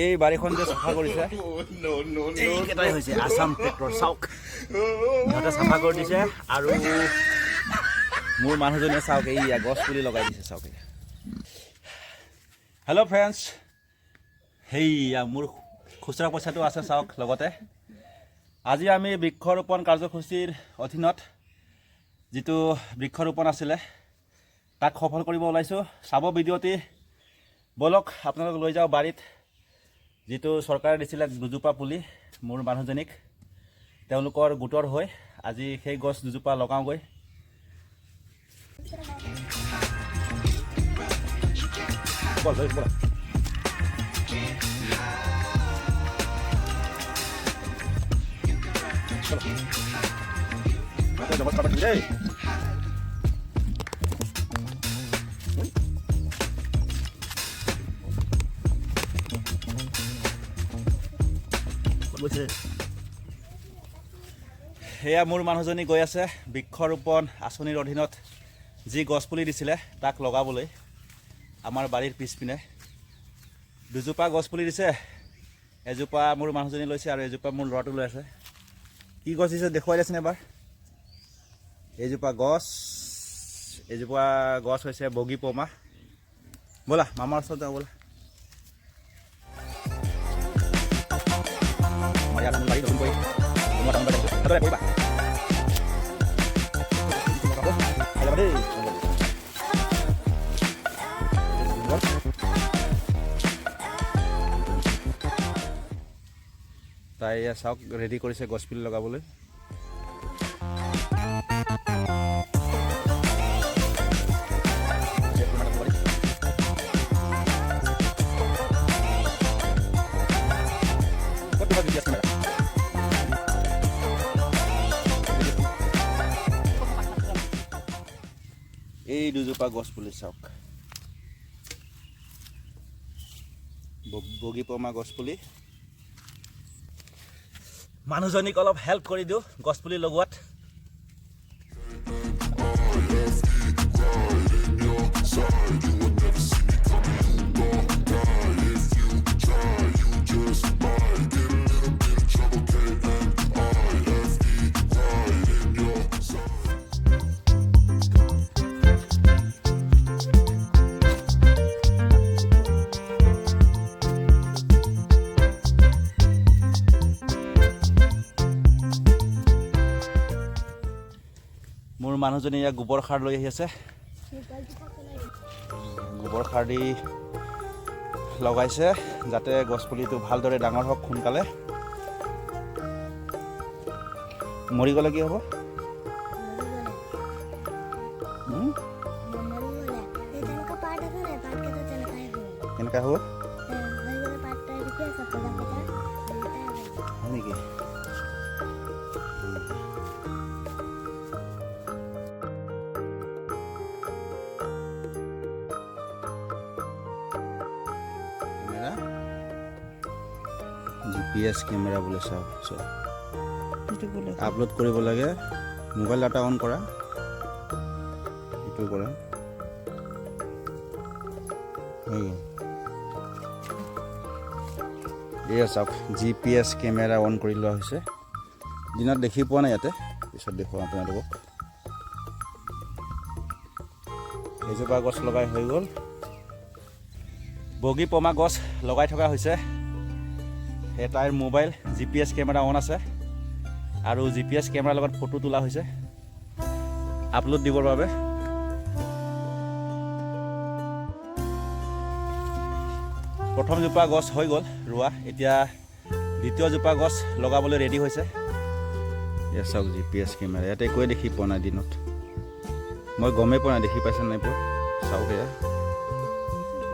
এই বাৰীখন যে চাফা কৰিছে এইকেইটাই হৈছে আছাম ট্ৰেক্টৰ চাওক সিহঁতে চাফা কৰি দিছে আৰু মোৰ মানুহজনীয়ে চাওক এইয়া গছ পুলি লগাই দিছে চাওক হেল্ল' ফ্ৰেণ্ডছ সেইয়া মোৰ খুচুৰা পইচাটো আছে চাওক লগতে আজি আমি বৃক্ষৰোপণ কাৰ্যসূচীৰ অধীনত যিটো বৃক্ষৰোপণ আছিলে তাক সফল কৰিব ওলাইছোঁ চাব ভিডিঅ'টি বলক আপোনালোক লৈ যাওঁ বাৰীত যিটো চৰকাৰে দিছিলে দুজোপা পুলি মোৰ মানুহজনীক তেওঁলোকৰ গোটৰ হৈ আজি সেই গছ দুজোপা লগাওঁগৈ দেই সেয়া মোৰ মানুহজনী গৈ আছে বৃক্ষৰোপণ আঁচনিৰ অধীনত যি গছপুলি দিছিলে তাক লগাবলৈ আমাৰ বাৰীৰ পিছপিনে দুজোপা গছপুলি দিছে এজোপা মোৰ মানুহজনী লৈছে আৰু এজোপা মোৰ ল'ৰাটো লৈ আছে কি গছ দিছে দেখুৱাই দিছেনে এবাৰ এইজোপা গছ হৈছে বগী পমা ব'লা মামাৰ ওচৰত যাওঁ ব'লা তাই চাওক ৰেডি কৰিছে গছপুলি লগাবলৈ এই দুজোপা গছপুলি চাওক বগী পমা গছপুলি মানুহজনীক অলপ হেল্প কৰি দিওঁ গছপুলি লগোৱাত মোৰ মানুহজনী ইয়াত গোবৰ সাৰ লৈ আহি আছে গোবৰ সাৰ দি লগাইছে যাতে গছপুলিটো ভালদৰে ডাঙৰ হওক সোনকালে মৰি গ'লে কি হ'ব কেনেকুৱা হ'ব নেকি GPS কেমেৰা বোলে চাওক আপলোড কৰিব লাগে মোবাইল ডাটা অন কৰা এইটো কৰা এয়া চাওক GPS কেমেৰা অন কৰি লোৱা হৈছে দিনত দেখি পোৱা নাই ইয়াতে পিছত দেখুৱাম আপোনালোকক এজোপা গছ লগাই হৈ গ'ল বগী পমা গছ লগাই থকা হৈছে এটাৰ মোবাইল GPS কেমেৰা অন আছে আৰু GPS কেমেৰাৰ লগত ফটো তোলা হৈছে আপলোড দিবৰ বাবে প্ৰথম জোপা গছ হৈ গ'ল ৰোৱা এতিয়া দ্বিতীয় জোপা গছ লগাবলৈ ৰেডি হৈছে এয়া চাওক GPS কেমেৰা ইয়াতে একোৱে দেখি পোৱা নাই দিনত মই গমেই পোৱা নাই দেখি পাইছে নাই পোৱা চাওক এয়া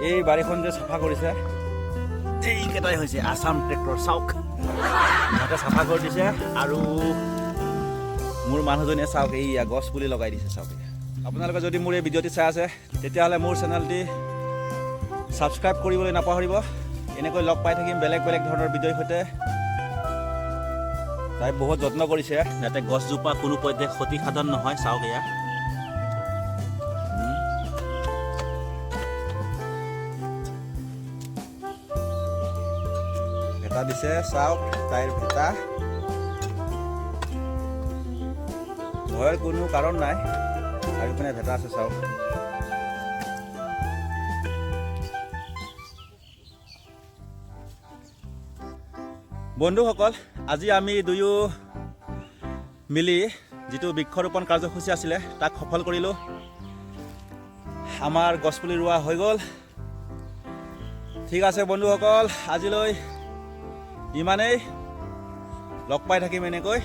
এই বাৰীখন যে চাফা কৰিছে এইকেইটাই হৈছে আছাম ট্ৰেক্টৰ চাওক সিহঁতে চাফা কৰি দিছে আৰু মোৰ মানুহজনীয়ে চাওক এইয়া গছ পুলি লগাই দিছে চাওক আপোনালোকে যদি মোৰ এই ভিডিঅ'টি চাই আছে তেতিয়াহ'লে মোৰ চেনেলটি ছাবস্ক্ৰাইব কৰিবলৈ নাপাহৰিব এনেকৈ লগ পাই থাকিম বেলেগ বেলেগ ধৰণৰ ভিডিঅ'ৰ সৈতে তাই বহুত যত্ন কৰিছে যাতে গছজোপা কোনো পধ্যে ক্ষতিসাধন নহয় চাওক এয়া ভেটা দিছে চাওক তাইৰ ভেটা ভয়ৰ কোনো কাৰণ নাই চাৰিওপিনে ভেটা আছে চাওক বন্ধুসকল আজি আমি দুয়ো মিলি যিটো বৃক্ষৰোপণ কাৰ্যসূচী আছিলে তাক সফল কৰিলোঁ আমাৰ গছপুলি ৰোৱা হৈ গ'ল ঠিক আছে বন্ধুসকল আজিলৈ ইমানেই লগ পাই থাকিম এনেকৈ